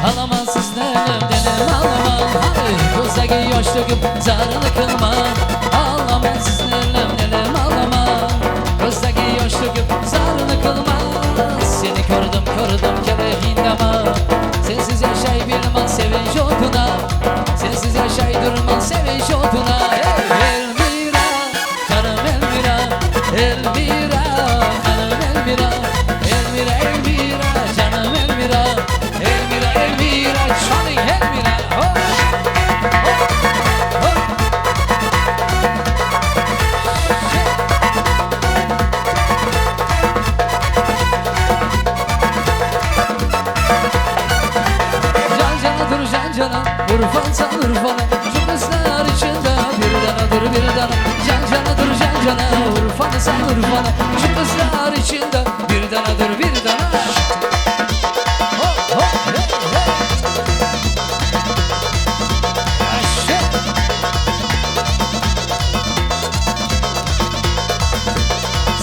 Ağlaman sizlerim dedim ağlaman, ko'zdagi yosh to'kib zarini qilma. Ağlaman sizlerim dedim ağlaman, ko'zdagi yosh to'kib zarini qilma. Seni ko'rdim kele indama, sensiz yaşay bilmem sevinç otuna, sensiz yaşay durmam sevinç otuna. Elmira, canım Elmira, Elmira, canım Elmira, Elmira, Elmira, canım Elmira, Elmira, Elmira, canım Elmira. Cana Urfansan Urfan'a, şu kızlar içinde bir danadır bir dana. Can cana Urfansan Urfan'a, şu kızlar içinde bir danadır bir dana. Hop hop hey hey. Aşe.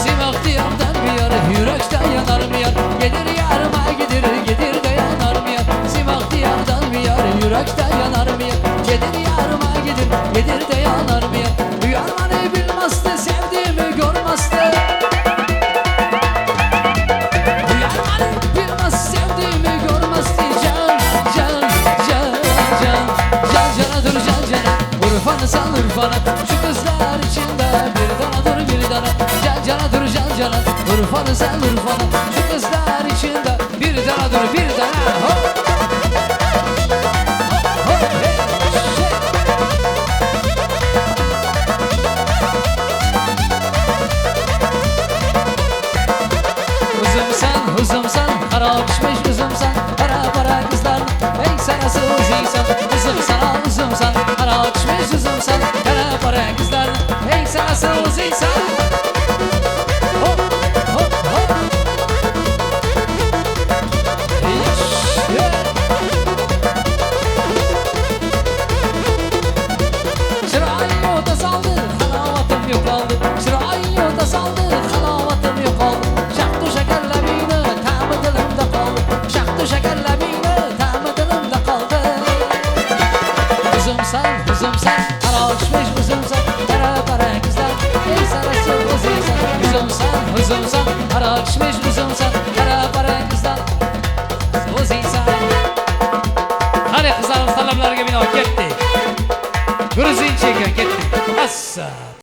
Simak diyardan bir yar, yürekten yanar bir yar. Gelir yarıma gelir de yanar bir yar. Simak diyardan bir yar, yürekten yanar mı ya? Gelir yarıma gelir de yanar mı ya? Uyarmanı bilmezdi, sevdiğimi görmezdi. Uyarmanı bilmez, sevdiğimi görmezdi. Canadır cana Urfan'san Urfan'a, şu kızlar içinde bir danadır bir dana. Canadır cana Urfan'san Urfan'a, şu kızlar içinde bir danadır bir dana. Hop. Uzumsan, kara pişmiş uzumsan, para kızlar, ey sarası uzuysan. Uzumsan, kara pişmiş uzumsan, para kızlar, ey sarası uzuysan. Hop, hop, hop. Çırağın yolda saldı, halavatım yok oldu. Çırağın yolda saldı, halavatım yok oldu. Şahtı şekerle uzumsan, kara pişmiş uzumsan, para kızlar, ey sarası uzuysan. Uzumsan, kara pişmiş uzumsan, para kızlar, uzuysan. Hadi kızlarım salamlar gibi gitti. Gruzin çekiyor gitti. Assa.